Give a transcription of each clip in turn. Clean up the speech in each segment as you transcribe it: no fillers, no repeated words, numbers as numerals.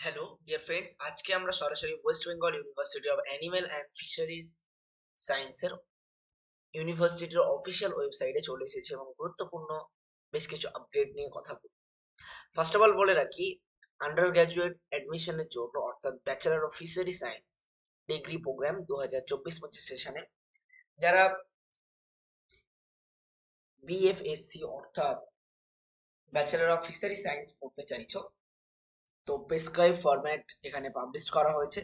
Hello dear friends, আজকে আমরা সরাসরি West Bengal university of animal and fisheries সায়েন্সের ইউনিভার্সিটির অফিসিয়াল ওয়েবসাইটে চলে এসেছি এবং গুরুত্বপূর্ণ বেশ কিছু আপডেট নিয়ে কথা বলব। ফার্স্ট অফ অল বলে রাখি, আন্ডার গ্র্যাজুয়েট অ্যাডমিশনের জন্য অর্থাৎ bachelor of fishery science degree program 2024-25 সেশনে যারা বিএফএসসি অর্থাৎ ব্যাচেলর অফ ফিশারি সায়েন্স পড়তে চাইছো, তো প্রেসক্রাইব ফরম্যাট এখানে পাবলিশ করা হয়েছে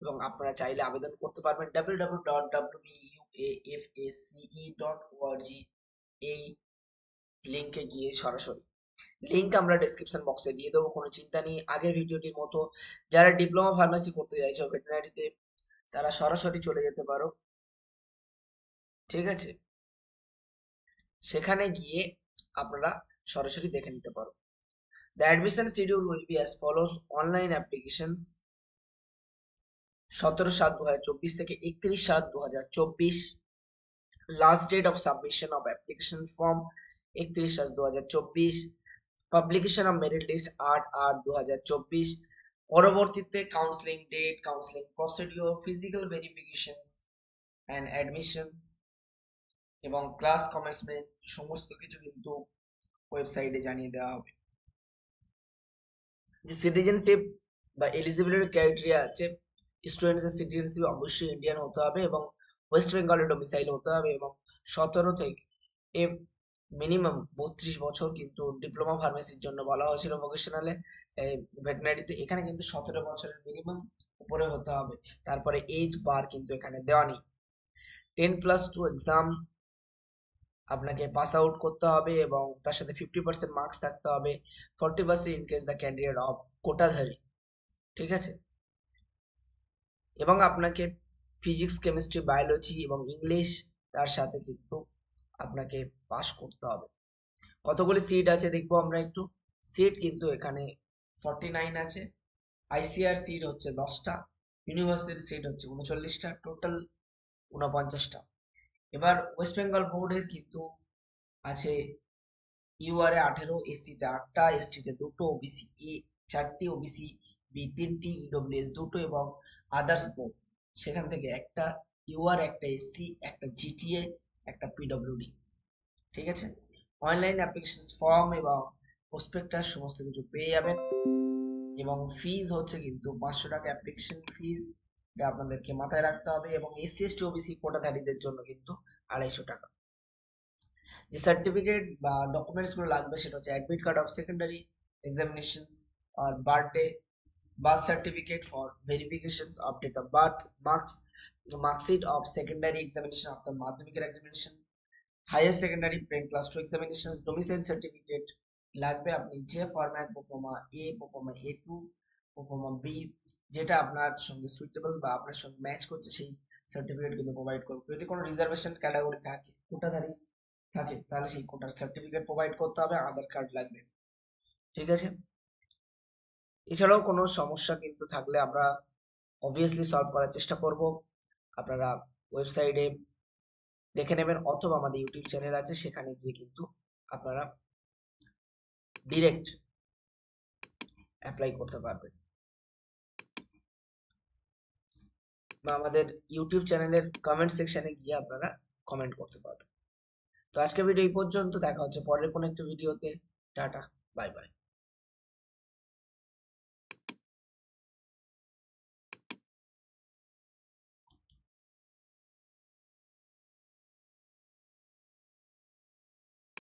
এবং আপনারা চাইলে আবেদন করতে পারবেন www.wbufasce.org এই লিংকে গিয়ে সরাসরি। লিংক আমরা ডেসক্রিপশন বক্সে দিয়ে দেবো, কোনো চিন্তা নেই। আগের ভিডিওটির মতো যারা ডিপ্লোমা ফার্মেসি করতে চাইছো ভেটেরিনারিতে, তারা সরাসরি চলে যেতে পারো, ঠিক আছে? সেখানে গিয়ে আপনারা সরাসরি দেখে নিতে পারো। The admission schedule will be as follows: online applications 17/7/2024 থেকে 31/7/2024, last date of submission of application form 31/7/2024, publication of merit list 8/8/2024, পরবর্তীতে counselling date, counselling procedure, physical verifications and admissions এবং ক্লাস কমেন্সমেন্ট সমস্ত কিছু কিন্তু ওয়েবসাইটে জানিয়ে দেওয়া হবে। যে সিটিজেনশিপ বা এলিজিবিলিটি ক্রাইটেরিয়া আছে, স্টুডেন্টসের সিটিজেনশিপ অবশ্যই ইন্ডিয়ান হতে হবে এবং ওয়েস্ট বেঙ্গলের ডোমিসাইল হতে হবে এবং 17 থেকে মিনিমাম 32 বছর কিন্তু ডিপ্লোমা ফার্মেসির জন্য বলা হয়েছিল ভোকেশনালে ভেটেরিনারিতে, এখানে কিন্তু 17 বছরের মিনিমাম উপরে হতে হবে। তারপরে এজ বার কিন্তু এখানে দেওয়া নেই। 10+2 এক্সাম আপনাকে পাস আউট করতে হবে এবং তার সাথে 50% মার্কস থাকতে হবে, 40% in case the candidate of কোটাধারী, ঠিক আছে? এবং আপনাকে ফিজিক্স, কেমিস্ট্রি, বায়োলজি এবং ইংলিশ তার সাথে কিন্তু আপনাকে পাস করতে হবে। কতগুলি সিট আছে দেখবো আমরা একটু। সিট কিন্তু এখানে 49 আছে, আইসিআর সিট হচ্ছে 10টা, ইউনিভার্সিটি সিট হচ্ছে 39টা, টোটাল 49টা। এবার ওয়েস্ট বেঙ্গল বোর্ডের কিন্তু আছে ইউআর এ 18, এসসিতে 8টা, এসটিতে 2টো, ওবিসি এ 4টি, ওবিসি বি 3টি, ইডব্লিউএস 2টো এবং আদার্স বোর্ড সেখান থেকে একটা, ইউআর একটা, এসসি একটা, জিটিএ একটা, পিডব্লিউডি, ঠিক আছে? অনলাইন অ্যাপ্লিকেশন ফর্ম এবং প্রসপেক্টাস সমস্ত কিছু পেয়ে যাবেন এবং ফিজ হচ্ছে কিন্তু 500 টাকা অ্যাপ্লিকেশন ফিজ, এটা আপনাদেরকে মাথায় রাখতে হবে এবং এসসি এসটি ওবিসি কোটাধারীদের জন্য কিন্তু 250 টাকা। যে সার্টিফিকেট বা ডকুমেন্টস গুলো লাগবে সেটা হচ্ছে admit card of secondary examinations আর birthday, birth certificate for verifications of date of birth, marksheet of secondary examination অর্থাৎ মাধ্যমিকের examination, higher secondary 10+2 examination, domicile certificate লাগবে। আপনি যে ফরম্যাট প্রোপোমা এ, প্রোপোমা A2, প্রোপোমা বি যেটা আপনার সঙ্গে সুইটেবল বা আপনার সঙ্গে ম্যাচ করছে সেই সার্টিফিকেট কিন্তু প্রোভাইড করবে। যদি কোনো রিজার্ভেশন ক্যাটাগরি থাকে, কোটাধারী থাকে, তাহলে সেই কোটার সার্টিফিকেট প্রোভাইড করতে হবে, আধার কার্ড লাগবে, ঠিক আছে? এছাড়াও কোনো সমস্যা কিন্তু থাকলে আমরা অবভিয়াসলি সলভ করার চেষ্টা করব। আপনারা ওয়েবসাইটে দেখে নেবেন অথবা আমাদের ইউটিউব চ্যানেল আছে, সেখানে গিয়ে কিন্তু আপনারা ডিরেক্ট অ্যাপ্লাই করতে পারবেন বা আমাদের ইউটিউব চ্যানেলের কমেন্ট সেকশনে গিয়ে আপনারা কমেন্ট করতে পারবেন। তো আজকের ভিডিও এই পর্যন্ত, দেখা হচ্ছে পরের কোনো একটা ভিডিওতে। Tata, bye bye.